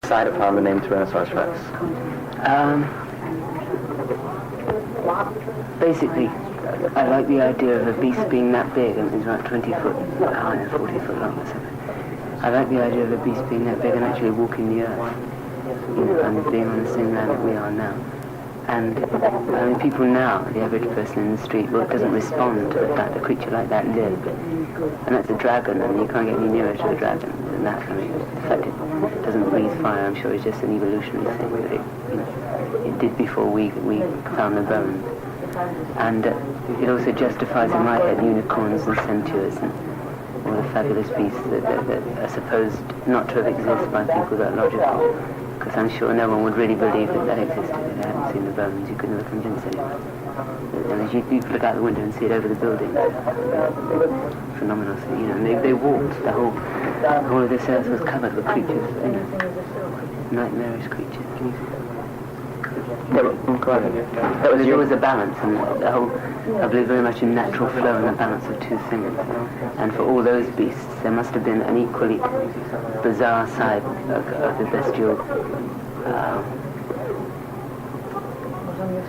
decide upon the name Tyrannosaurus Rex? Basically, I like the idea of a beast being that big, and it's about 20 foot high and 40 foot long or something. I like the idea of a beast being that big and actually walking the earth, and being on the same land that we are now. And I mean, people now, the average person in the street, well, doesn't respond to the fact a creature like that lived. And that's a dragon, and you can't get any nearer to a dragon than that. I mean, the fact it doesn't breathe fire, I'm sure, is just an evolutionary thing that it did before we found the bones. And it also justifies in my head unicorns and centaurs and all the fabulous beasts that are supposed not to have existed by people that are logical. Because I'm sure no one would really believe that existed if they hadn't seen the bones. You could never convince anyone. And you could look out the window and see it over the building. Phenomenal thing, And they walked. The whole of this earth was covered with creatures, nightmarish creatures. There was a balance, and the whole, I believe very much in natural flow and the balance of two things. And for all those beasts, there must have been an equally bizarre side of the bestial,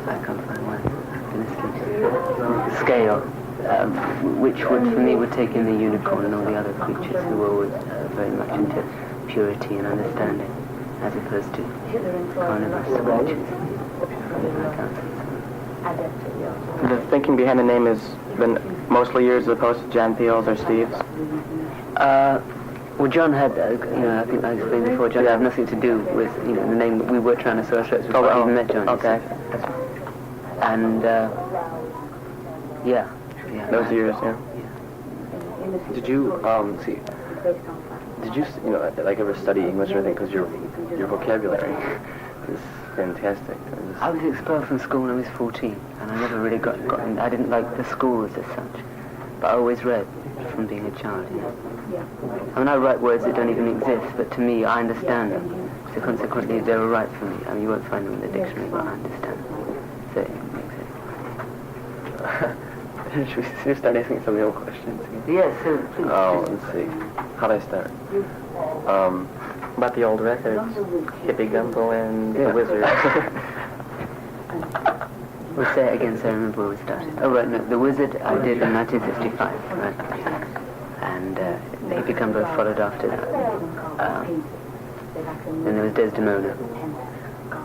I can't find one, scale, which for me would take in the unicorn and all the other creatures who were always very much into purity and understanding, as opposed to carnivorous creatures. The thinking behind the name has been mostly yours as opposed to John Peel's or Steve's? Well, John had, I think I explained before, John had nothing to do with, the name that we were Tyrannosaurus Rex before I even met John. Okay. And, yeah. Those are yours, yeah. Did you, like ever study English or anything? Because your vocabulary is fantastic. I was expelled from school when I was 14, and I never really got in. I didn't like the schools as such, but I always read from being a child, I mean, I write words that don't even exist, but to me, I understand them. So consequently, they're all right for me. I mean, you won't find them in the dictionary, but I understand them. So it makes sense. Should we start asking some of the old questions? Yes, so please. Oh, let's see. How do I start? About the old records, Hippie Gumbo and The Wizard. We'll say it again so I remember where we started. Oh, right, no, The Wizard I did in 1955, right? And Hippie Gumbo followed after that. Then there was Desdemona,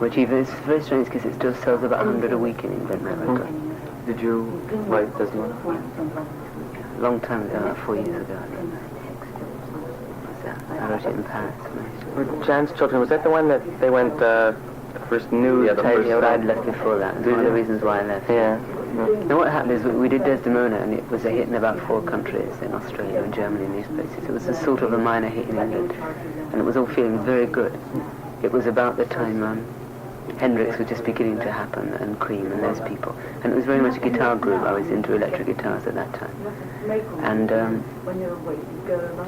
which even is very strange because it still sells about 100 a week in England, that record. Did you write Desdemona? A long time ago, about 4 years ago, I think. I wrote it in Paris. John's Children, was that the one that they went the first nude? Yeah, the first. Yeah, I'd left before that. It's one of the reasons why I left. Yeah. Now what happened is we did Desdemona, and it was a hit in about 4 countries, in Australia and Germany and these places. It was a sort of a minor hit in England, and it was all feeling very good. It was about the time Hendrix was just beginning to happen, and Cream and those people. And it was very much a guitar group. I was into electric guitars at that time. And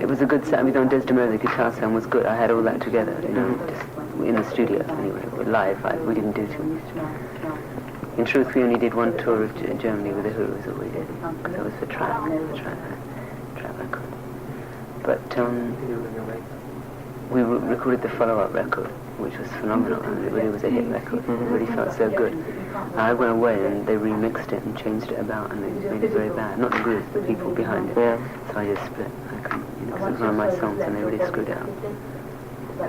it was a good sound. On Desdemona, the guitar sound was good. I had all that together, just in the studio anyway. Live, we didn't do too much. In truth, we only did one tour of Germany with the Who, is all we did. Because that was for track record. But we recorded the follow-up record, which was phenomenal. I mean, it really was a hit record. It really felt so good. I went away and they remixed it and changed it about, and they made it very bad. Not the group, the people behind it. Yeah. So I just split. I couldn't, because it was one of my songs and they really screwed it up.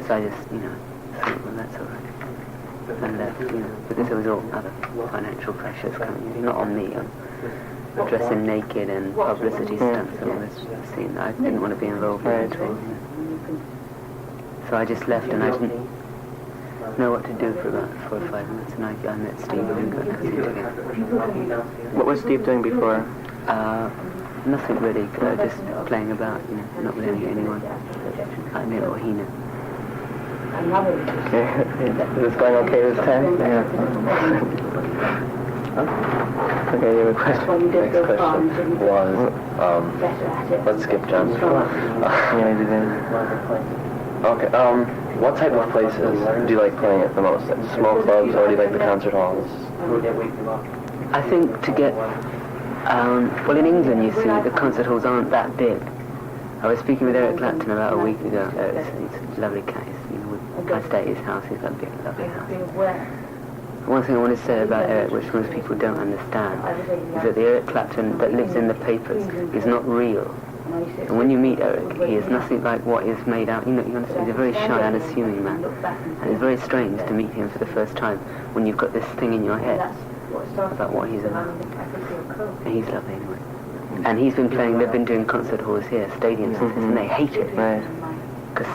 So I just, thought, well, that's all right. And left, because there was all other financial pressures coming, not on me, on dressing naked and publicity stuff. So all this scene, I didn't want to be involved in it at all. So I just left, and I didn't know what to do for about 4 or 5 minutes, and I met Steve and we got together. What was Steve doing before? Nothing really, just playing about, not with anyone. I knew or he knew. Okay. Is this going okay this time? Yeah. Okay, you have a question? Next question was, let's skip John's. Okay, what type of places do you like playing at the most? Like small clubs, or do you like the concert halls? I think to get, well, in England, you see, the concert halls aren't that big. I was speaking with Eric Clapton about a week ago. It's a lovely case, with I stay at his house. He's got a big, lovely house. One thing I want to say about Eric, which most people don't understand, is that the Eric Clapton that lives in the papers is not real. And when you meet Eric, he is nothing like what is made out. You understand, he's a very shy, unassuming man. And it's very strange to meet him for the first time when you've got this thing in your head about what he's about. And he's lovely anyway. And he's been playing, they've been doing concert halls here, stadiums, and they hate it. Because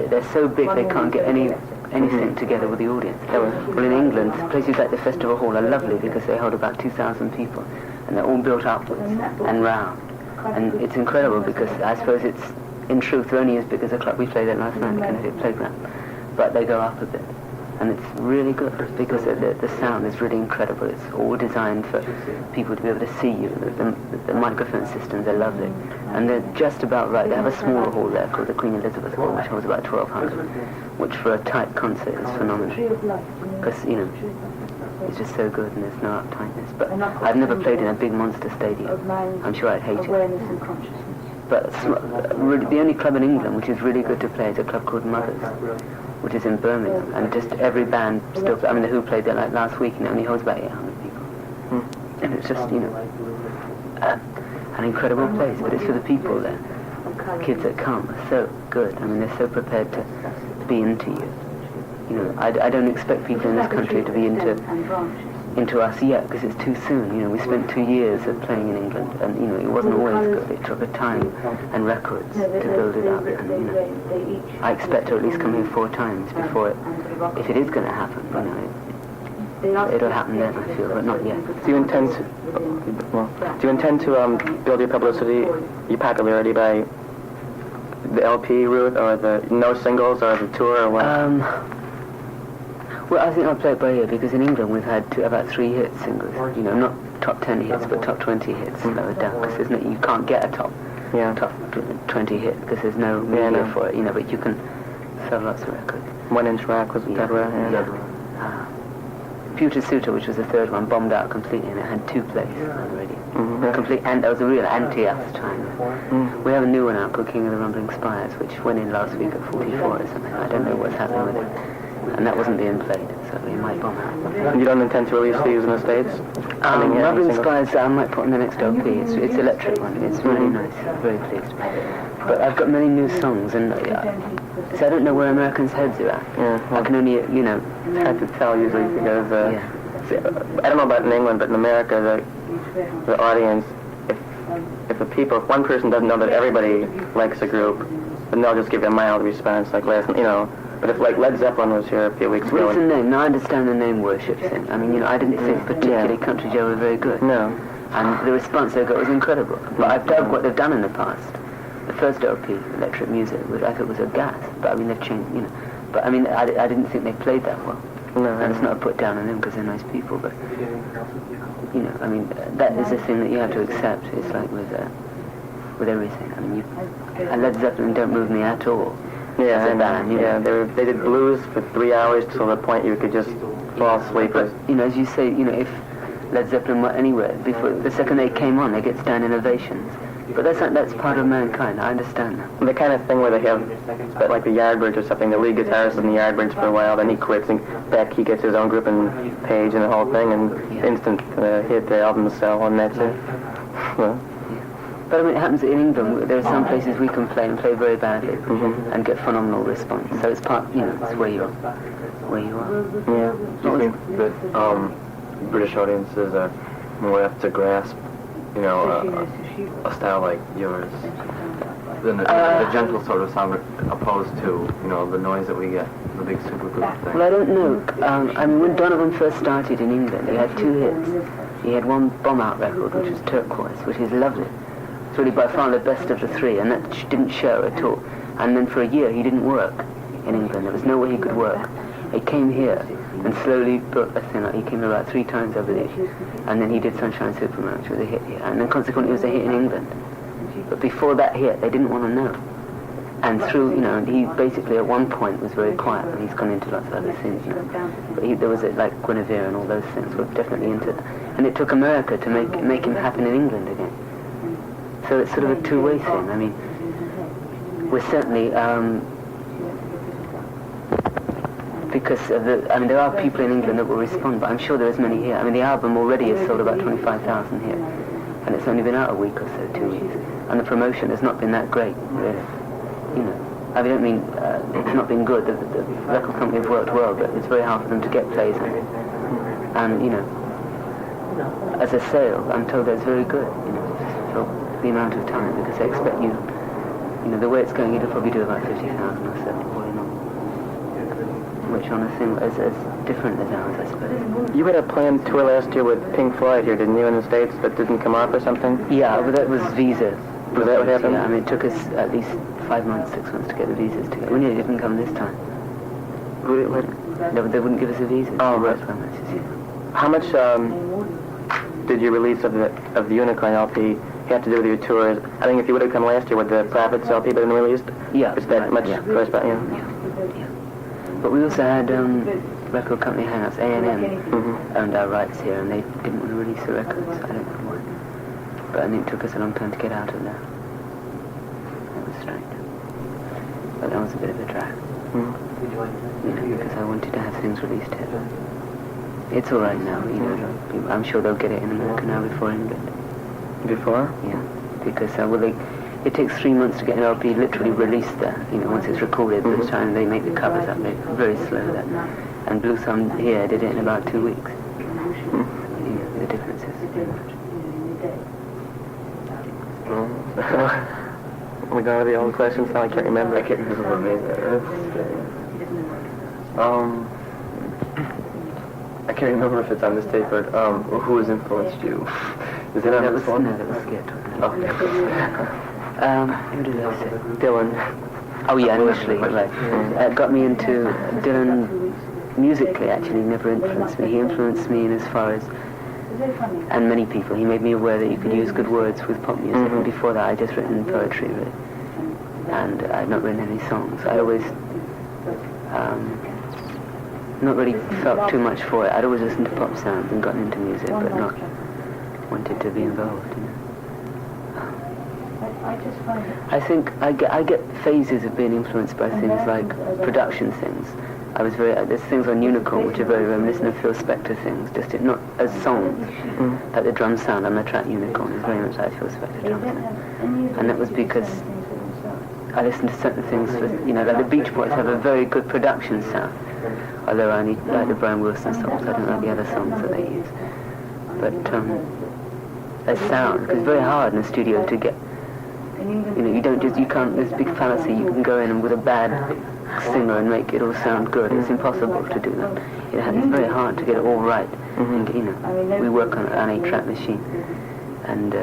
they're so big they can't get anything together with the audience. Well, in England, places like the Festival Hall are lovely because they hold about 2,000 people. And they're all built upwards and round. And it's incredible because I suppose it's, in truth, they're only as big as a club. We played there last night, Connecticut Playground. But they go up a bit. And it's really good because the sound is really incredible. It's all designed for people to be able to see you. The microphone systems are lovely. And they're just about right. They have a smaller hall there called the Queen Elizabeth Hall, which holds about 1,200, which for a tight concert is phenomenal. Because, it's just so good and there's no uptightness. But I've never played in a big monster stadium. I'm sure I'd hate it. But really, the only club in England which is really good to play is a club called Mothers, which is in Birmingham. And just every band still, the Who played there like last week and it only holds about 800 people. And it's just, an incredible place. But it's for the people there. Kids that come are so good. They're so prepared to be into you. I don't expect people in this country to be into us yet because it's too soon. We spent 2 years of playing in England, and it wasn't always good. It took a time and records to build it up. And I expect to at least come here 4 times before if it is going to happen. It'll happen then, I feel, but not yet. Do you intend to build your publicity, your popularity by the LP route, or the no singles, or the tour, or what? Well, I think I'll play it by ear because in England we've had about 3 hit singles. Not top 10 hits, but top 20 hits lower down. Because you can't get a top 20 hit because there's no media for it. But you can sell lots of records. 1 Inch Rack was Deborah. Future Suitor, which was the 3rd one, bombed out completely, and it had 2 plays on the radio. Complete, and that was a real anti at the time. We have a new one out called King of the Rumbling Spires, which went in last week at 44 or something. I don't know what's happening with it. And that wasn't being played, so we might bomb out. You don't intend to release these in the States? Rumbling Skies I might put on the next LP. It's electric one. It's really nice. Very pleased. But I've got many new songs, and so I don't know where Americans' heads are at. I can only, It's hard to tell usually because, I don't know about in England, but in America, the audience, if one person doesn't know that everybody likes a group, then they'll just give you a mild response, like But if Led Zeppelin was here a few weeks ago... What's the name? Now I understand the name worship thing. I didn't think particularly Country Joe were very good. No. And the response they got was incredible. But I've dug what they've done in the past. The first LP, Electric Music, I thought was a gas. But they've changed, But I didn't think they played that well. No. And it's not a put down on them because they're nice people, but... that is the thing that you have to accept. It's like with everything. Led Zeppelin don't move me at all. They did blues for 3 hours till the point you could just fall asleep. But, as you say, if Led Zeppelin were anywhere, before the second they came on, they get standing ovations. But that's part of mankind. I understand that. The kind of thing where they have, like the Yardbirds or something, the lead guitarist in the Yardbirds for a while, then he quits, and Beck, he gets his own group, and Page and the whole thing, and instant hit, the album sell, and that's it. Well. But it happens in England. There are some places we can play and play very badly and get phenomenal response. So it's part, it's where you are. Do you think that British audiences are more apt to grasp, a style like yours than the gentle sort of sound opposed to, the noise that we get, the big supergroup thing? Well, I don't know. When Donovan first started in England, he had 2 hits. He had one bomb-out record, which was Turquoise, which is lovely. It's really by far the best of the 3, and that didn't show at all. And then for a year he didn't work in England. There was no way he could work. He came here and slowly built a thing. He came about 3 times over the years. And then he did Sunshine Superman, which was a hit here. And then consequently it was a hit in England. But before that hit, they didn't want to know. And through, he basically at one point was very quiet, and he's gone into lots of other things, But there was like Guinevere and all those things were definitely into it. And it took America to make him happen in England again. So it's sort of a two-way thing. We're certainly, because of there are people in England that will respond, but I'm sure there is many here. I mean, the album already has sold about 25,000 here, and it's only been out a week or so, 2 weeks, and the promotion has not been that great, really. You know, I don't mean it's not been good. The record company have worked well, but it's very hard for them to get plays in. And you know, as a sale, I'm told that it's very good. You know, for the amount of time, because they expect you. You know, the way it's going, you'll probably do about 50,000 or so, all in all. Which on a thing is as different as ours, I suppose. You had a planned tour last year with Pink Floyd here, didn't you, in the States, that didn't come off or something? Yeah, but that was visa. Was that what happened? Yeah, I mean, it took us at least 5 months, 6 months to get the visas together. We nearly didn't come this time. They wouldn't give us a visa. Oh, right. How much did your release of the Unicorn LP have to do with your tours? I think if you would have come last year, would the Prophets LP been released? Yeah. Is that much corresponding? Yeah. But we also had record company hang-ups, A&M, owned our rights here, and they didn't want to release the records. I don't know why. But I think it took us a long time to get out of there. That was strange. But that was a bit of a drag. You know, because I wanted to have things released here. It's all right now, you know. I'm sure they'll get it in America now before England. Before? Yeah, because it takes 3 months to get an LP literally released there. You know, once it's recorded, by the time they make the covers up, they're very slow there. And Blue Thumb here did it in about 2 weeks. You know, the difference is very much. We go over the old questions now. I can't remember. I can't remember what made that. I can't remember if it's on this tape, but who has influenced you? Is it on this one? No, that was Skid. Oh. Who did I say? Dylan. Oh yeah, initially, right. Got me into Dylan musically. Actually, never influenced me. He influenced me in as far as, and many people. He made me aware that you could use good words with pop music. And before that, I'd just written poetry, really, and I'd not written any songs. I always not really felt too much for it. I'd always listened to pop sounds and gotten into music, but not wanted to be involved. You know. I think I get phases of being influenced by things like production things. I was there's things on Unicorn which are very reminiscent of Phil Spector things, just not as songs. Like the drum sound on the track Unicorn is very much like Phil Spector drum sound. And that was because I listened to certain things, you know, like the Beach Boys have a very good production sound. Although I only like the Brian Wilson songs, I don't like the other songs that they use. But a sound, because it's very hard in the studio to get, you know, you can't, there's a big fallacy, you can go in and with a bad singer and make it all sound good. It's impossible to do that. It's very hard to get it all right. And, you know, we work on an 8-track machine, and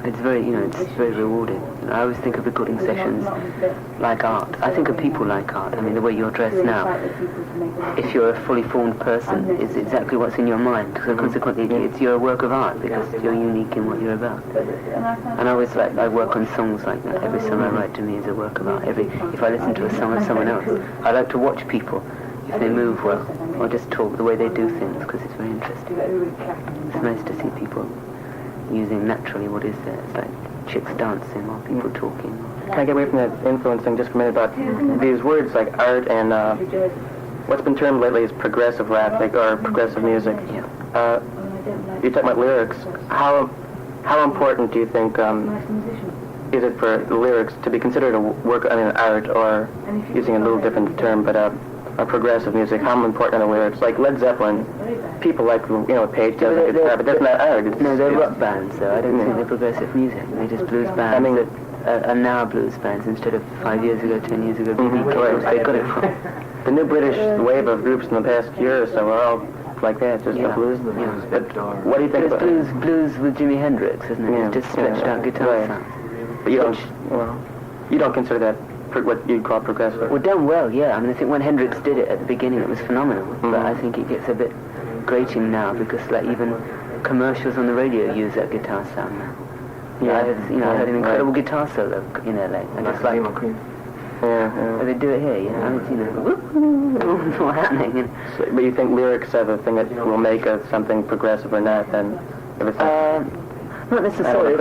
it's very, you know, it's very rewarding. I always think of recording sessions like art. I think of people like art. I mean, the way you're dressed now, if you're a fully formed person, is exactly what's in your mind. So consequently, you're a work of art because you're unique in what you're about. And I work on songs like that. Every song I write to me is a work of art. If I listen to a song of someone else, I like to watch people, if they move well, or just talk, the way they do things, because it's very interesting. It's nice to see people using naturally what is there. It's like chicks dancing or people talking. Can I get away from that influence thing just for a minute about these words like art and what's been termed lately as progressive rap, like, or progressive music? Yeah. You're talking about lyrics. How important do you think is it for the lyrics to be considered a work, I mean, art, or using a little different term, but a progressive music? How important are the lyrics? Like Led Zeppelin, people like, you know, Page does it, but that's not art. No, they're rock bands, though. I don't think they're progressive music. They're just blues bands. I mean, that are now blues bands instead of 5 years ago, 10 years ago. They got it from. The new British wave of groups in the past year or so are all like that, just the blues. But what do you think about it's blues with Jimi Hendrix, isn't it? Yeah. It's just stretched out guitar sounds. But you don't consider that what you'd call progressive? Well, done well, yeah. I mean, I think when Hendrix did it at the beginning, it was phenomenal. But I think it gets a bit grating now because, like, even commercials on the radio use that guitar sound now. Yeah, I heard an incredible guitar solo in LA. And it's like, they do it here, yeah. I mean, you know, what's happening? And, so, but you think lyrics are the thing that will make something progressive or not? Then, if it's not necessarily.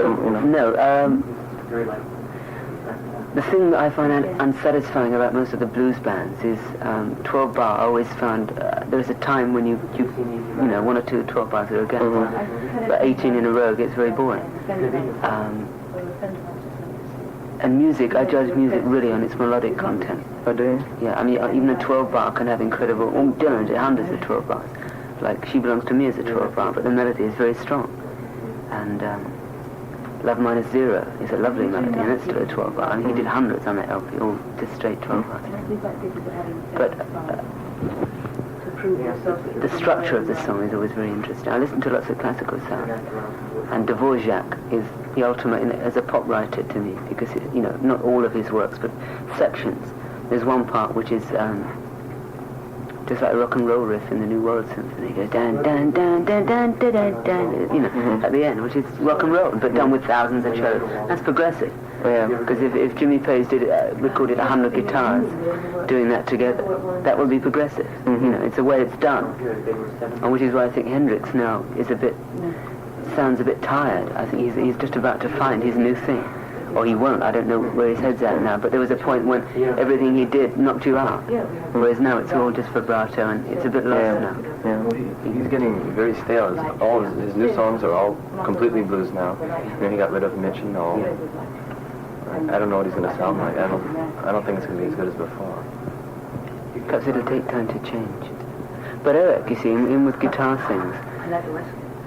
No. the thing that I find unsatisfying about most of the blues bands is 12 bar. I always found there is a time when you know, 1 or 2 12 bars are okay, but 18 in a row gets very boring. And music, I judge music really on its melodic content. Oh, do you? Yeah, I mean, even a 12 bar can have incredible, generally hundreds of 12 bars. Like She Belongs to Me is a 12 bar, but the melody is very strong. And Love Minus Zero is a lovely melody, and it's still a 12 bar. I mean, he did hundreds on that LP, all just straight 12 bars. But the structure of the song is always very interesting. I listen to lots of classical sound, and Dvorak is the ultimate as a pop writer to me, because you know, not all of his works, but sections. There's one part which is just like a rock and roll riff in the New World Symphony. It goes dan dan dan dan dan dan dan, dan, you know, at the end, which is rock and roll, but done with thousands of cellos. That's progressive. Yeah. Because if Jimmy Page recorded 100 guitars doing that together, that would be progressive. You know, it's the way it's done, and which is why I think Hendrix now is sounds a bit tired. I think he's just about to find his new thing, or he won't. I don't know where his head's at now. But there was a point when everything he did knocked you out, whereas now it's all just vibrato, and it's a bit lost now. Yeah. He's getting very stale. All his new songs are all completely blues now. You know, he got rid of Mitch and all. I don't know what he's going to sound like. I don't think it's going to be as good as before. Perhaps it'll take time to change. But Eric, you see, in with guitar things,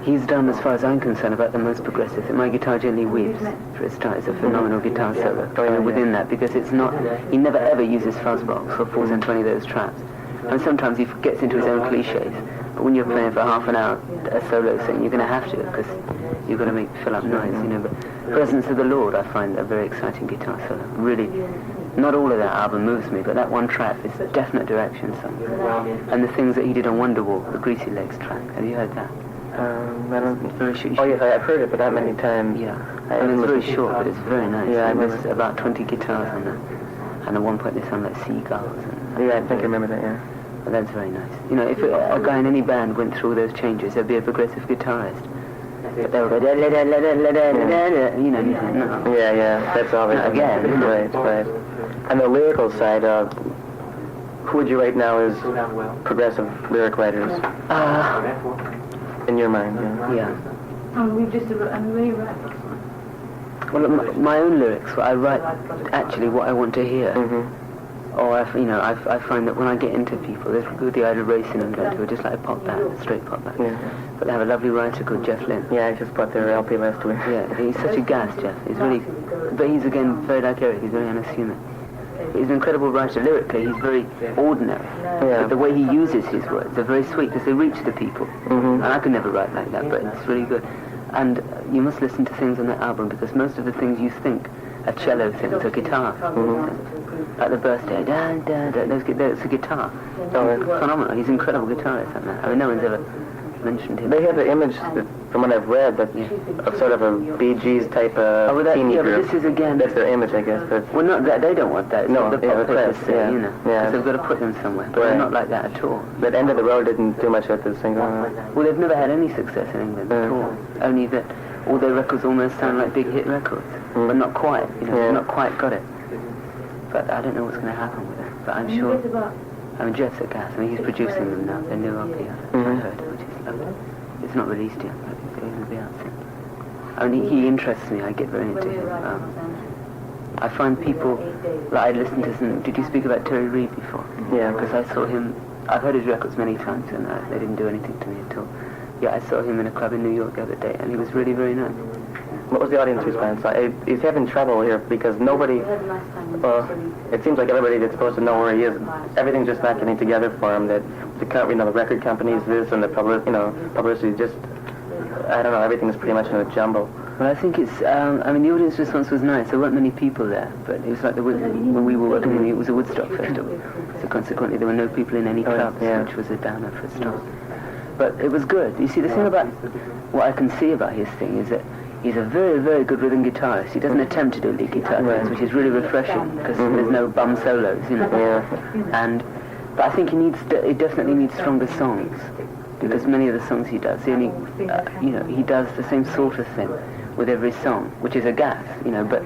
he's done, as far as I'm concerned, about the most progressive. My guitar generally weeps for a start. It's a phenomenal guitar solo within that, because it's not, he never ever uses fuzzbox or 420 of those traps. And sometimes he gets into his own cliches. But when you're playing for half an hour a solo thing, you're going to have to, because you've got to fill up noise, you know. But Presence of the Lord, I find a very exciting guitar solo. Really, not all of that album moves me, but that one track is a definite direction song. And the things that he did on Wonderwall, the Greasy Legs track, have you heard that? I don't. Very short. Oh yes, I've heard it, but that many times. Yeah, I mean, it's very short, but it's very nice. Yeah, I and remember. there's about 20 guitars on that, and at one point they sound like seagulls. Yeah, I think I remember that. Yeah. And that's very nice. You know, if a guy in any band went through those changes, there'd be a progressive guitarist. But they would go, you know, no. Yeah, that's all. Not again. Right. And the lyrical side, who would you rate now as progressive lyric writers in your mind? Yeah. We've just rewrite. Well, my own lyrics, I write actually what I want to hear. Or I find that when I get into people, there's the idea of racing and going to just like a pop band, a straight pop band. Yeah. But they have a lovely writer called Jeff Lynne. Yeah, I just bought their LP last week. Yeah, he's such a gas, Jeff. He's really, but he's again very like Eric. He's very unassuming. He's an incredible writer lyrically. He's very ordinary. Yeah. But the way he uses his words are very sweet because they reach the people. And I could never write like that, but it's really good. And you must listen to things on that album, because most of the things you think are cello things are guitar. Like the birthday, da, da, da, it's a guitar. Phenomenal. He's an incredible guitarist on that. I mean, no one's ever mentioned him. They have the image, from what I've read, that of sort of a Bee Gees type teeny but group. this is again. That's their image, I guess. But Well, not that. They don't want that. It's No, the yeah, pop the press, papers say, yeah. you know. Yeah. 'Cause they've got to put them somewhere. But they're Right. not like that at all. that End of the Road didn't do much with the single. Well, they've never had any success in England at all. Only that all their records almost sound like big hit records, but not quite. You know, Yeah. not quite got it. But I don't know what's going to happen with it. But I'm sure. I mean, Jeff's at Gas. I mean, he's producing them now. Their new LP, I heard, which is lovely. It's not released yet, but it'll be out soon. I mean, he interests me. I get very into him. I find people, like I listened to some. Did you speak about Terry Reid before? Yeah. Because I saw him. I've heard his records many times, and they didn't do anything to me at all. Yeah, I saw him in a club in New York the other day, and he was really very nice. What was the audience response? He's having trouble here because nobody, it seems like everybody that's supposed to know where he is, everything's just not getting together for him. That the record companies, this and the publicity, just, I don't know, everything's pretty much in a jumble. Well, I think it's, I mean, the audience response was nice. There weren't many people there, but it was like when we were working, it was a Woodstock festival. So consequently, there were no people in any clubs, which was a downer for a start. But it was good. You see, the thing about what I can see about his thing is that he's a very, very good rhythm guitarist. He doesn't attempt to do lead guitar things, which is really refreshing, because there's no bum solos, you know. Yeah. But I think he definitely needs stronger songs, because many of the songs he does, he only, he does the same sort of thing with every song, which is a gas, you know. But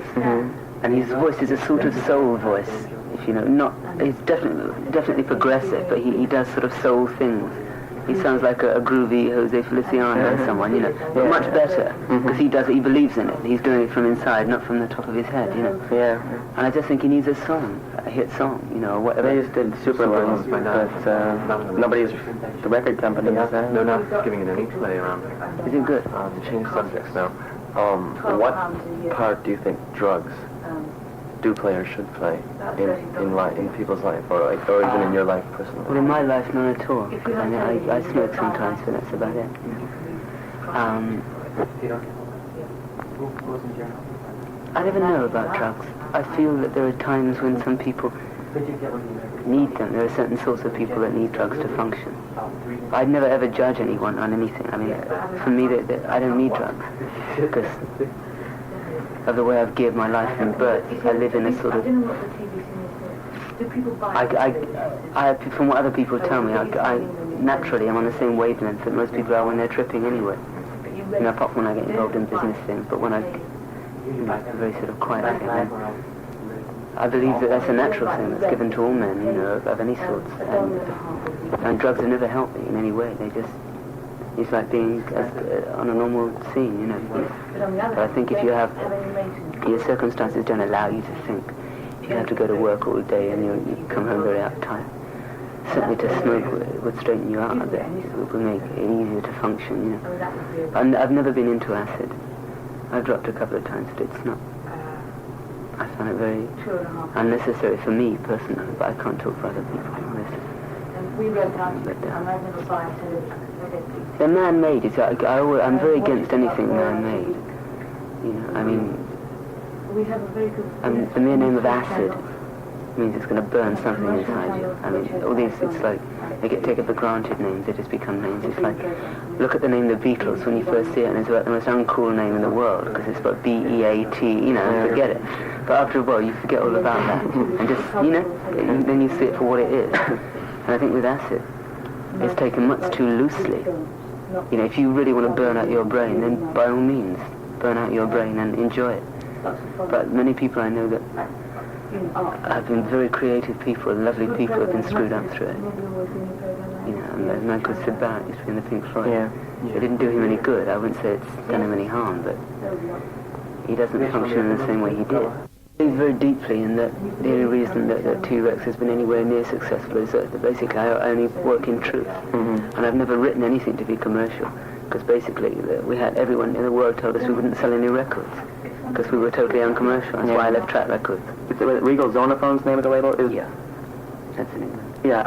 And his voice is a sort of soul voice, if you know. He's definitely progressive, but he does sort of soul things. He sounds like a groovy Jose Feliciano or someone, you know, but much better, because he believes in it. He's doing it from inside, not from the top of his head, you know. Yeah. And I just think he needs a song, a hit song, you know, or whatever. They just did Super Love, but nobody's, the record company is They're not giving it any play around. Is it good? To change subjects now, what part do you think drugs do play or should play in people's life, or even in your life personally? Well, in my life, none at all. I smoke sometimes, but that's about it. I never know about drugs. I feel that there are times when some people need them. There are certain sorts of people that need drugs to function. I'd never ever judge anyone on anything. I mean, for me, I don't need drugs because of the way I've given my life from birth. I live in a sort of... from what other people tell me, I naturally am on the same wavelength that most people are when they're tripping anyway. You know, apart from when I get involved in business things, but when I... You know, a very sort of quiet thing. I believe that that's a natural thing that's given to all men, you know, of any sorts. And drugs have never helped me in any way. They just... It's like being on a normal scene, you know. But I think if you have... Your circumstances don't allow you to think. If you have to go to work all day and you come home very uptight, certainly to smoke would straighten you out a bit. It would make it easier to function, you know. And I've never been into acid. I've dropped a couple of times, but it's not... I find it very unnecessary for me personally, but I can't talk for other people. They're man-made. I'm very against anything man-made. You know, I mean, the mere name of acid means it's going to burn something inside you. I mean, all these, it's like, they get taken for granted names, they just become names. It's like, look at the name the Beatles when you first see it, and it's about the most uncool name in the world, because it's about B-E-A-T, you know, forget it. But after a while, you forget all about that, and just, you know, then you see it for what it is. And I think with acid, it's taken much too loosely. You know, if you really want to burn out your brain, then by all means, burn out your brain and enjoy it. But many people I know that have been very creative people, lovely people, have been screwed up through it. You know, and there's a man called Sid Barrett used to be in the Pink Floyd. Yeah. It didn't do him any good. I wouldn't say it's done him any harm, but he doesn't function in the same way he did. I believe very deeply in that the only reason that t.rex has been anywhere near successful is that basically I only work in truth. And I've never written anything to be commercial, because basically we had everyone in the world told us we wouldn't sell any records, because we were totally uncommercial. That's why I left Track Records. Is it Regal Zonophone's name of the label? Yeah, that's in England. Yeah,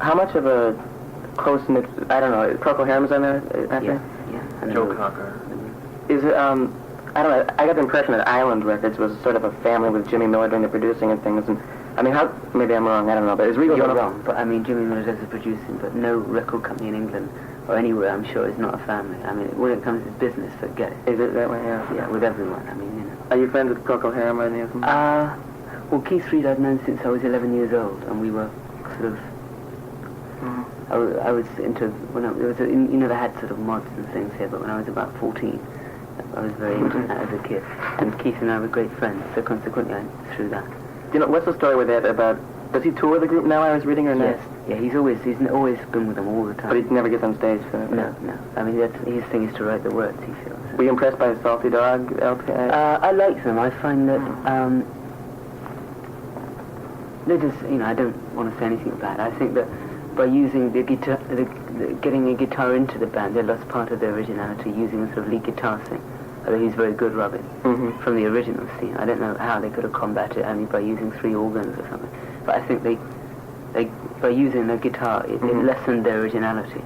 how much of a close-knit, I don't know, Procol Harum's on there? Yeah. And Joe Cocker. Is it, I don't know, I got the impression that Island Records was sort of a family with Jimmy Miller doing the producing and things, and, I mean, maybe I'm wrong, I don't know, but is Regal You're wrong, but I mean, Jimmy Miller does the producing, but no record company in England or anywhere, I'm sure, is not a family. I mean, when it comes to business, forget it. Is it that way, yeah? Yeah, with everyone, I mean, you know. Are you friends with Procol Harum or any of them? Well, Keith Reed I'd known since I was 11 years old, and we were sort of... I was into... you know, they had sort of mods and things here, but when I was about 14, I was very into that as a kid. And Keith and I were great friends, so consequently I threw that. You know, what's the story with that about... Does he tour the group now, I was reading, or not? Yes. Yeah, he's always been with them all the time. But he never gets on stage, so... No. I mean, his thing is to write the words, he feels. Were you impressed by Salty Dog LP? I like them. I find that they're just, you know, I don't want to say anything bad. I think that by using the guitar, getting a guitar into the band, they lost part of their originality using a sort of lead guitar thing. Although he's very good, Robin, from the original scene. I don't know how they could have combated it only by using 3 organs or something. But I think they by using the guitar, it lessened their originality.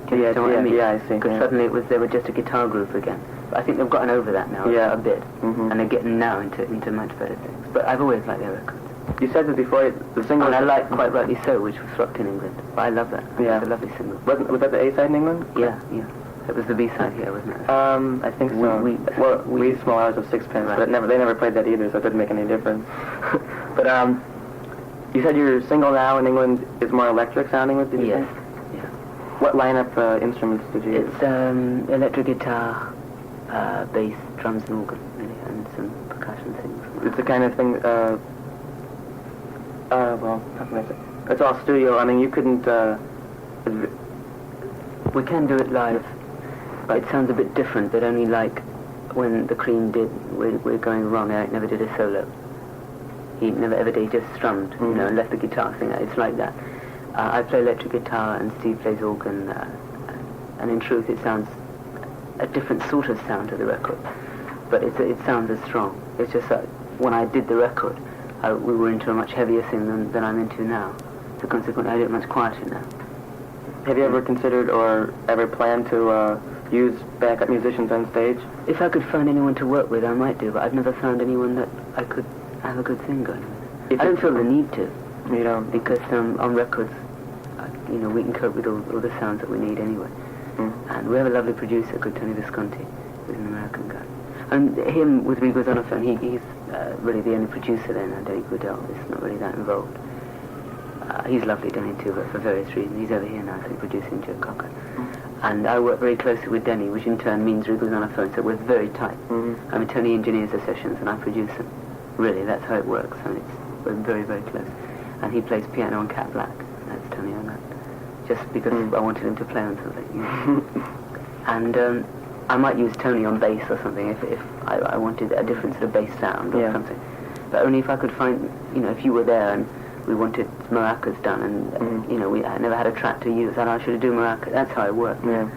Do you know what I mean? Yeah, I see. Because suddenly they were just a guitar group again. But I think they've gotten over that now a bit, and they're getting now into much better things. But I've always liked their records. You said that before, the single... And I like Quite Rightly So, which was rocked in England. But I love that. Yeah. It's a lovely single. Was that the A-side in England? Yeah. It was the B-side here, wasn't it? I think so. We Small Hours of Sixpence, Right. but they never played that either, so it didn't make any difference. But you said your single now in England is more electric sounding, did you Yes. say? Yeah. What lineup instruments did you use? It's electric guitar, bass, drums and organ, really, and some percussion things. it's the kind of thing, well, how can I say? It's all studio. I mean, you couldn't, We can do it live. It sounds a bit different, but only like when the Cream did We're Going Wrong, Eric never did a solo. He never ever did, he just strummed, you know, and left the guitar thing. It's like that. I play electric guitar and Steve plays organ, and in truth it sounds a different sort of sound to the record, but it sounds as strong. It's just that when I did the record, we were into a much heavier thing than I'm into now, so consequently I do it much quieter now. have you ever considered or ever planned to use backup musicians on stage? If I could find anyone to work with, I might do, but I've never found anyone that I could have a good thing going with. I don't feel the need to. You don't? Because on records, you know, we can cope with all the sounds that we need anyway. And we have a lovely producer called Tony Visconti, who's an American guy. And him with Rigo's on a phone, he's really the only producer there now, Derek Goodell. It's not really that involved. He's lovely down here too, but for various reasons. He's over here now, I think, producing Joe Cocker. And I work very closely with Denny, which in turn means Rigo's on a phone, so we're very tight. I mean, Tony engineers the sessions and I produce them. Really, that's how it works. I mean, we're very, very close. And he plays piano on Cat Black. That's Tony on that. Just because I wanted him to play on something. You know? And I might use Tony on bass or something if I wanted a different sort of bass sound or something. But only if I could find, you know, if you were there and we wanted maracas done and, you know, I never had a track to use, and I should do maracas. That's how it worked. Yeah.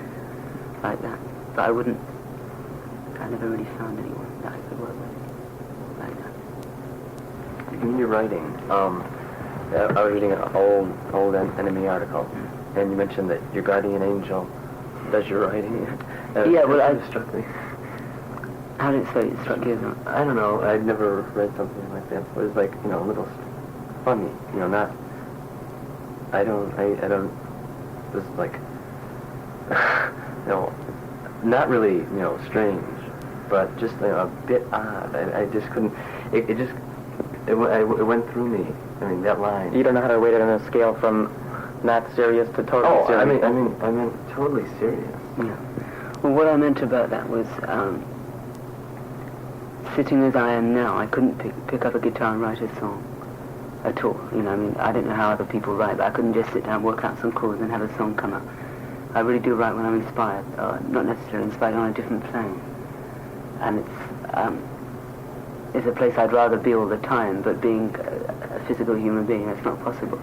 Like that. But I never really found anyone that I could work with like that. In your writing, I was reading an old Enemy article, and you mentioned that your guardian angel does your writing. Yeah, well, it struck me. How did it struck you? I don't know. I'd never read something like that. It was like, you know, a little funny. You know, not. I don't. It was like, you know, not really, you know, strange, but just, you know, a bit odd. I just couldn't. It went through me. I mean, that line. You don't know how to rate it on a scale from not serious to totally serious. I mean, totally serious. Yeah. Well, what I meant about that was, sitting as I am now, I couldn't pick up a guitar and write a song at all. You know, I mean, I don't know how other people write, but I couldn't just sit down, work out some chords and have a song come up. I really do write when I'm inspired, or not necessarily inspired, on a different plane. And it's a place I'd rather be all the time, but being a physical human being, that's not possible.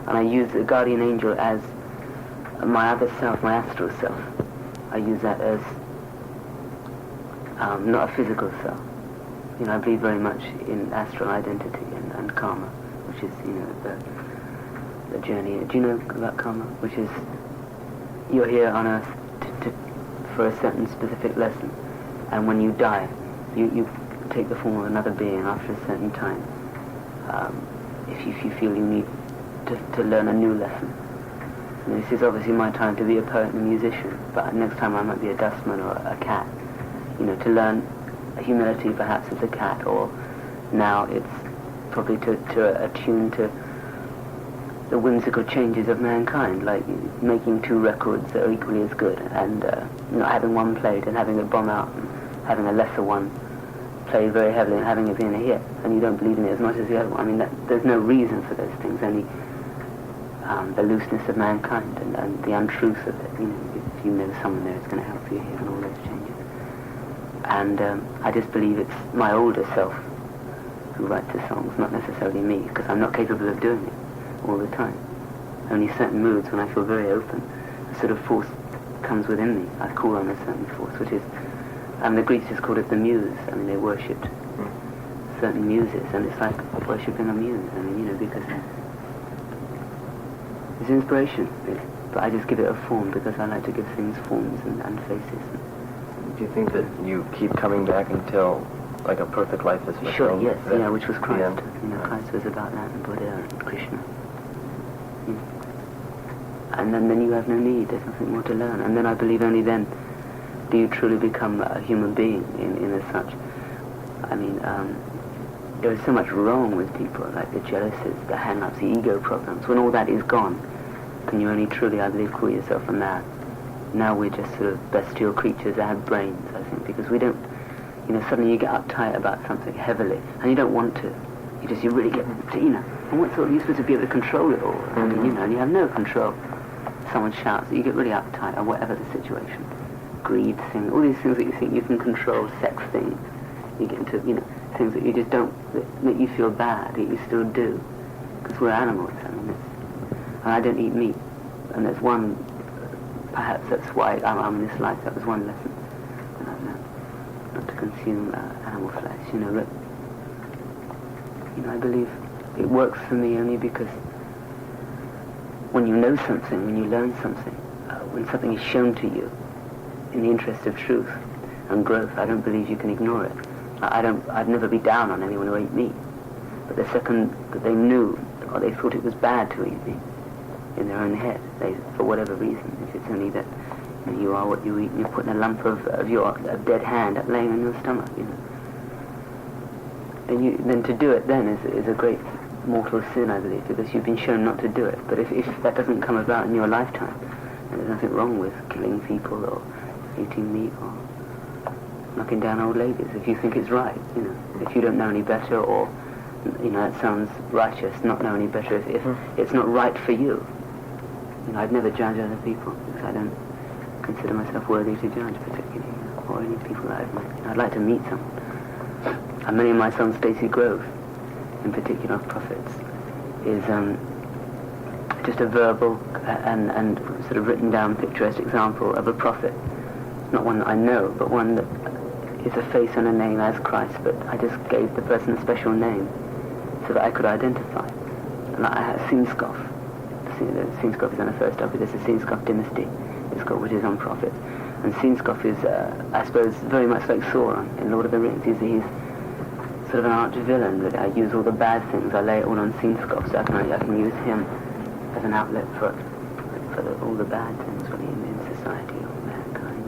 And I use the guardian angel as my other self, my astral self. I use that as not a physical self. You know, I believe very much in astral identity and karma, which is, you know, the journey. Do you know about karma? Which is, you're here on earth for a certain specific lesson, and when you die, you take the form of another being after a certain time. If you feel you need to learn a new lesson. And this is obviously my time to be a poet and a musician, but next time I might be a dustman or a cat. You know, to learn humility perhaps as a cat, or now it's probably to attune to the whimsical changes of mankind, like making 2 records that are equally as good, and not having one played and having it bomb out, and having a lesser one played very heavily and having it being a hit, and you don't believe in it as much as the other one. I mean, there's no reason for those things, only the looseness of mankind and the untruth of it. You know, if you know someone there is going to help you here and all those changes. And I just believe it's my older self who writes the songs, not necessarily me, because I'm not capable of doing it all the time. Only certain moods, when I feel very open, a sort of force comes within me. I call on a certain force, which is, the Greeks just called it the muse. I mean, they worshipped certain muses, and it's like worshipping a muse. I mean, you know, because it's inspiration, really. But I just give it a form because I like to give things forms and faces. Do you think that you keep coming back until, like, a perfect life is fulfilled? Sure, yes, yeah, which was Christ. end. You know, Christ was about that, and Buddha and Krishna. And then you have no need, there's nothing more to learn. And then I believe only then do you truly become a human being in as such. I mean, there is so much wrong with people, like the jealousies, the hang-ups, the ego problems. When all that is gone, can you only truly, I believe, call yourself a man? Now we're just sort of bestial creatures that have brains, I think, because we don't You know, suddenly you get uptight about something heavily, and you don't want to. You really get, you know, and what sort of, you're supposed to be able to control it all. I mean, you know, and you have no control. Someone shouts, you get really uptight, or whatever the situation. Greed thing, all these things that you think you can control, sex things. You get into, you know, things that you just don't, that make you feel bad, that you still do. Because we're animals, I mean, and I don't eat meat. And there's one, perhaps that's why I'm in this life, that was one lesson that I've learned. Not to consume animal flesh, you know, but, you know, I believe it works for me only because when you know something, when you learn something, when something is shown to you in the interest of truth and growth, I don't believe you can ignore it. I'd never be down on anyone who ate meat. But the second that they knew, or they thought it was bad to eat meat, in their own head, for whatever reason, if it's only that, you know, you are what you eat, and you're putting a lump of your dead hand laying on your stomach, you know. And then to do it then is a great mortal sin, I believe, because you've been shown not to do it. But if that doesn't come about in your lifetime, then there's nothing wrong with killing people or eating meat or knocking down old ladies if you think it's right, you know. If you don't know any better, or, you know, that sounds righteous, not know any better, if it's not right for you. You know, I'd never judge other people because I don't consider myself worthy to judge particularly, you know, or any people that I've met. You know, I'd like to meet someone. And many of my songs, Stacey Grove, in particular, Prophets, is just a verbal and sort of written down picturesque example of a prophet. Not one that I know, but one that is a face and a name as Christ, but I just gave the person a special name so that I could identify. And I had Sinskoff. Sinskoff is on the first up, there's a Sinskoff dynasty, it's called, which is on prophets. And Sinskoff is, I suppose, very much like Sauron in Lord of the Rings. He's sort of an arch villain, that I use all the bad things, I lay it all on Sinskoff, so I can use him as an outlet for all the bad things really in society or mankind.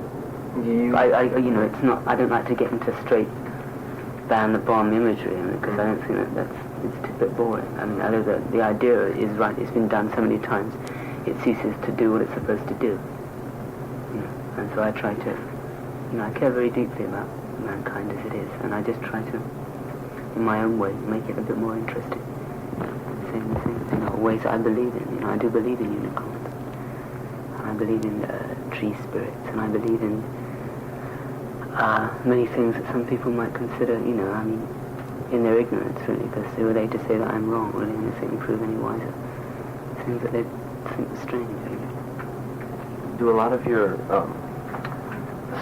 You know, it's not, I don't like to get into straight ban the bomb imagery, because I don't think it's a bit boring. I mean, I know that the idea is right, it's been done so many times, it ceases to do what it's supposed to do. You know, and so I try to, you know, I care very deeply about mankind as it is, and I just try to, in my own way, make it a bit more interesting. Saying the things, you know, ways I believe in. You know, I do believe in unicorns, and I believe in tree spirits, and I believe in many things that some people might consider, you know, I mean, in their ignorance, really, because who are they to say that I'm wrong, really, and if they can prove any wiser? Things that they think are strange, really. Do a lot of your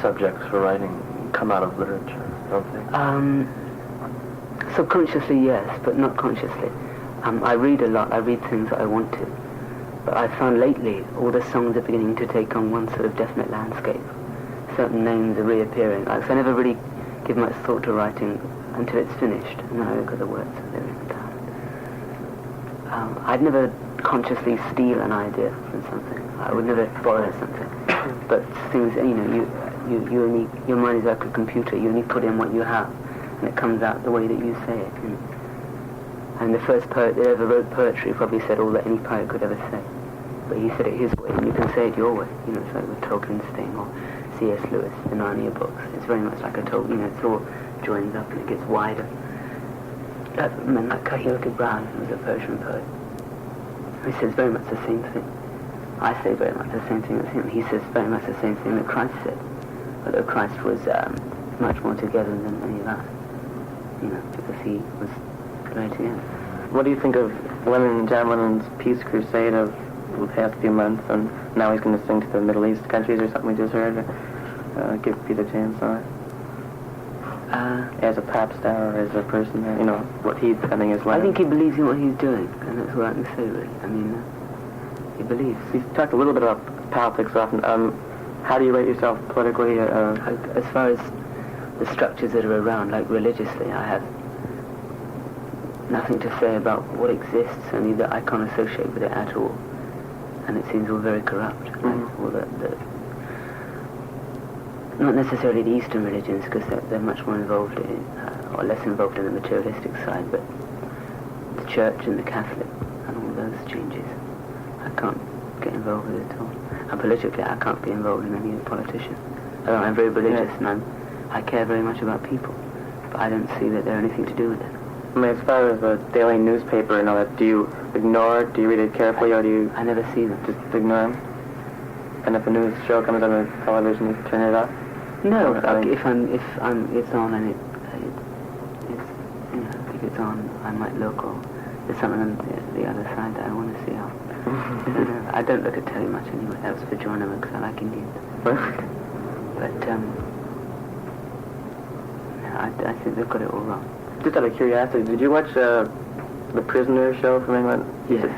subjects for writing come out of literature, don't they? Subconsciously, yes, but not consciously. I read a lot, I read things that I want to, but I've found lately all the songs are beginning to take on one sort of definite landscape. Certain names are reappearing. So I never really give much thought to writing until it's finished, and then I look at the words and they're written down. I'd never consciously steal an idea from something. I would never borrow something. But things, you know, you only, your mind is like a computer. You only put in what you have, and it comes out the way that you say it. And the first poet that ever wrote poetry probably said all that any poet could ever say. But he said it his way, and you can say it your way. You know, it's like with Tolkien's thing, or C.S. Lewis, the Narnia books. It's very much like a Tolkien, you know, it all joins up and it gets wider. Men like Cahill Brown, who was a Persian poet, he says very much the same thing. I say very much the same thing as him. He says very much the same thing that Christ said, although Christ was much more together than any of us, you know, because he was very together. What do you think of John Lennon's peace crusade of the past few months, and now he's going to sing to the Middle East countries or something we just heard? Give Pete a chance on it. As a pop star or as a person, you know, what he's, I think, is like. I think he believes in what he's doing, and that's what I can say, really. I mean, he believes. You've talked a little bit about politics often. How do you rate yourself politically? As far as the structures that are around, like religiously, I have nothing to say about what exists, only that I can't associate with it at all. And it seems all very corrupt. Like all not necessarily the Eastern religions, because they're much more involved in, or less involved in the materialistic side, but the Church and the Catholic and all those changes, I can't get involved with it at all. And politically, I can't be involved in any of the politicians. I'm very religious, and I care very much about people, but I don't see that they're anything to do with it. I mean, as far as the daily newspaper and all that, do you ignore it? Do you read it carefully, or do you I never see them. just ignore them? And if a news show comes on the television, you turn it off? No, I mean, if it's on and it's, you know, if it's on, I might look, or there's something on the other side that I want to see. I don't look at telly much anyway. That was for Geronimo because I like Indians. But no, I think they've got it all wrong. Just out of curiosity, did you watch the Prisoner show from England? Yes.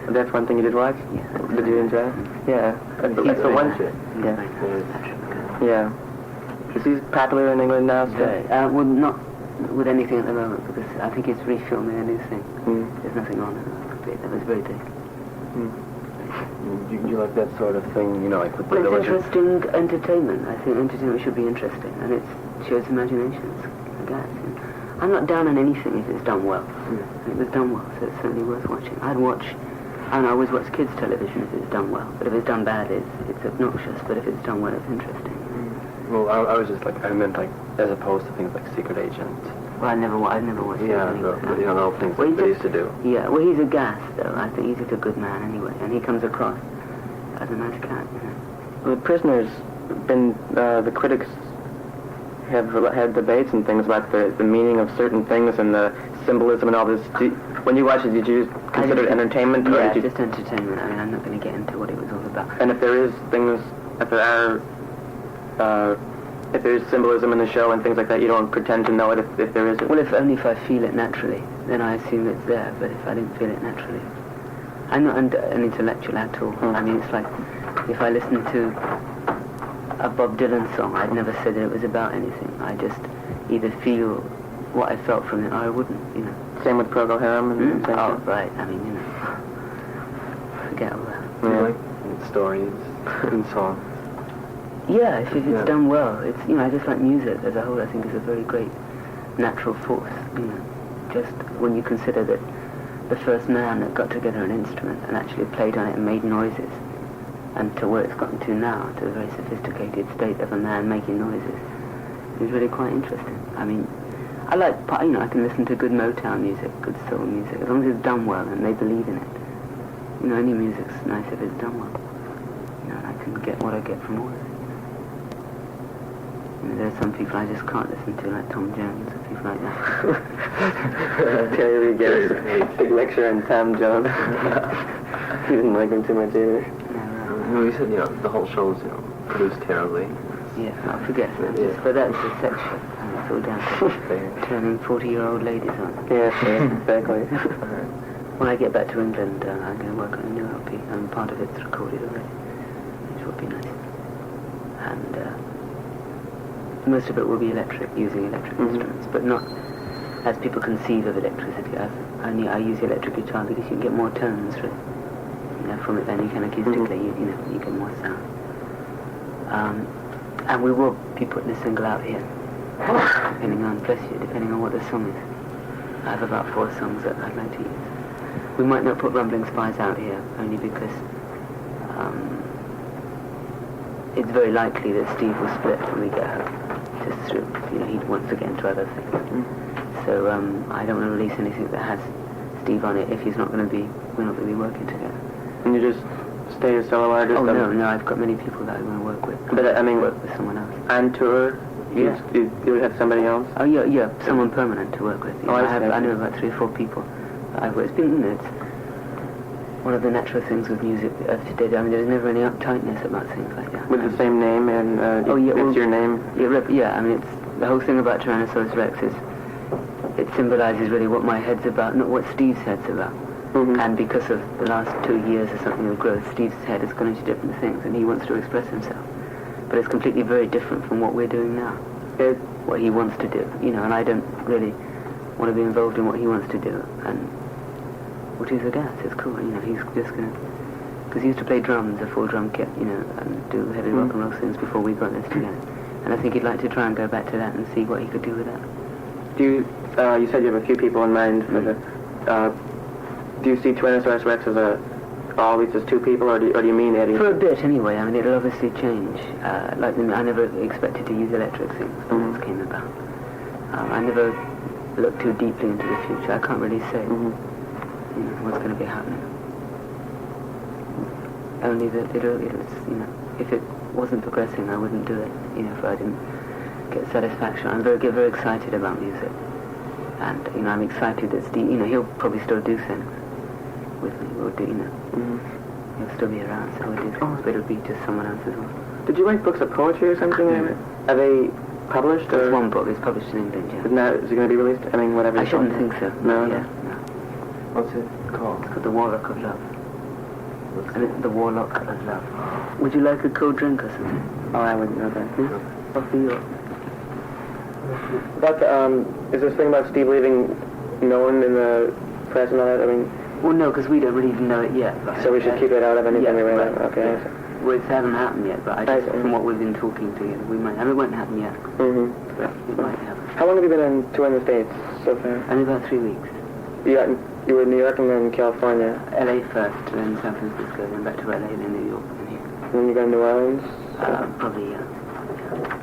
That's one thing you did watch? Yeah. Did you enjoy it? Yeah. He's So one. Yeah. Yeah. Is he popular in England now still? Well, not with anything at the moment, because I think he's refilming a new thing. There's nothing on it. That was very big. You like that sort of thing, you know, like with the Well, it's villagers? interesting entertainment. I think entertainment should be interesting, and it shows imaginations, I guess. And I'm not down on anything if it's done well. And it was done well, so it's certainly worth watching. I always watch kids' television if it's done well, but if it's done bad, it's obnoxious, but if it's done well, it's interesting. Well, I was just like, I meant like, as opposed to things like Secret Agent. Well, I've never watched it. Yeah, anyway. you know, the things that they used to do. Yeah, well, he's a gas, though. I think he's a good man anyway, and he comes across as a nice cat, you know. Well, the Prisoner's been, the critics have had debates and things about the meaning of certain things and the symbolism and all this. When you watch it, did you consider it entertainment? Yeah, or did you, just entertainment. I mean, I'm not going to get into what it was all about. and if there is things, if there are, if there is symbolism in the show and things like that, you don't pretend to know it if there isn't? Well, only if I feel it naturally, then I assume it's there, but if I didn't feel it naturally, I'm not an intellectual at all. I mean, it's like, if I listen to a Bob Dylan song, I'd never said that it was about anything. I just either feel what I felt from it, or I wouldn't, you know. Same with Procol Harum and things Oh, like that. right, I mean, you know, forget all that. Do you like stories and songs? Yeah, if it's done well, it's, you know, I just like music as a whole. I think it's a very great natural force, you know. Just when you consider that the first man that got together an instrument and actually played on it and made noises, and to where it's gotten to now, to a very sophisticated state of a man making noises, is really quite interesting. I mean, I like, you know, I can listen to good Motown music, good soul music, as long as it's done well and they believe in it. You know, any music's nice if it's done well. You know, and I can get what I get from all of it. You know, there are some people I just can't listen to, like Tom Jones or people like that. Terry Lee gave a big lecture on Tom Jones. He didn't like him too much either. No, you said, you know, the whole show's, you know, produced terribly. Yeah, I forget that. But that's the section. And it's all down to turning 40-year-old ladies on. Yes, exactly. When I get back to England, I'm going to work on a new LP, and part of it's recorded already, which would be nice. And most of it will be electric, using electric instruments, but not as people conceive of electricity. I use the electric guitar because you can get more tones from it. You know, from it, then you can acoustically, you know, you get more sound. And we will be putting a single out here, depending on what the song is. I have about 4 songs that I'd like to use. We might not put Rumbling Spies out here, only because it's very likely that Steve will split when we get home, just through, you know, he wants to get into other things. So I don't want to release anything that has Steve on it if we're not going to be working together. And you just stay a solo artist? Oh, no, I've got many people that I want to work with. But I mean, work with someone else. On tour, you would have somebody else? Oh, yeah, someone permanent to work with. Oh, I know about 3 or 4 people that I've worked with. It's been, you know, it's one of the natural things with music of today. I mean, there's never any uptightness about things like that. With the same name and it's your name? Yeah, I mean, it's the whole thing about Tyrannosaurus Rex is it symbolizes really what my head's about, not what Steve's head's about. And because of the last 2 years or something of growth, Steve's head has gone into different things, and he wants to express himself. But it's completely very different from what we're doing now. What he wants to do, you know, and I don't really want to be involved in what he wants to do. And which is a gas, it's cool, you know, he's just going to... Because he used to play drums, a full drum kit, you know, and do heavy rock and roll things before we got this together. And I think he'd like to try and go back to that and see what he could do with that. Do you said you have a few people in mind for the... do you see Tyrannosaurus Rex as always as two people, or do you mean that? For a bit, anyway. I mean, it'll obviously change. Like, I never expected to use electric things when this came about. I never looked too deeply into the future. I can't really say what's going to be happening. Only that it'll, if it wasn't progressing, I wouldn't do it. If I didn't get satisfaction. I'm very excited about music, and I'm excited that Steve. He'll probably still do things with me. We'll do. He'll still be around, so we'll do things, but it'll be just someone else as well. Did you write books of poetry or something? Are they published? There's or? one book. It's published in England. Yeah. Is it going to be released? I mean, whatever. I shouldn't think so. No. Yeah. What's it called? It's called The Warlock of Love. The Warlock of Love. Would you like a cold drink or something? Oh, I wouldn't know that. Yeah? What for you? About is this thing about Steve leaving known in the press and all that? I mean, Well, no, because we don't really even know it yet. Right? so we should keep it out of anything we write about. Okay. Yeah. Well, it hasn't happened yet, but from what we've been talking together, we might. It won't happen yet, Mm-hmm. but it might happen. How long have you been touring the States so far? Only about 3 weeks. You were in New York and then California. LA first, then San Francisco, then back to LA, then New York, and here. And then you go to New Orleans. Probably, yeah.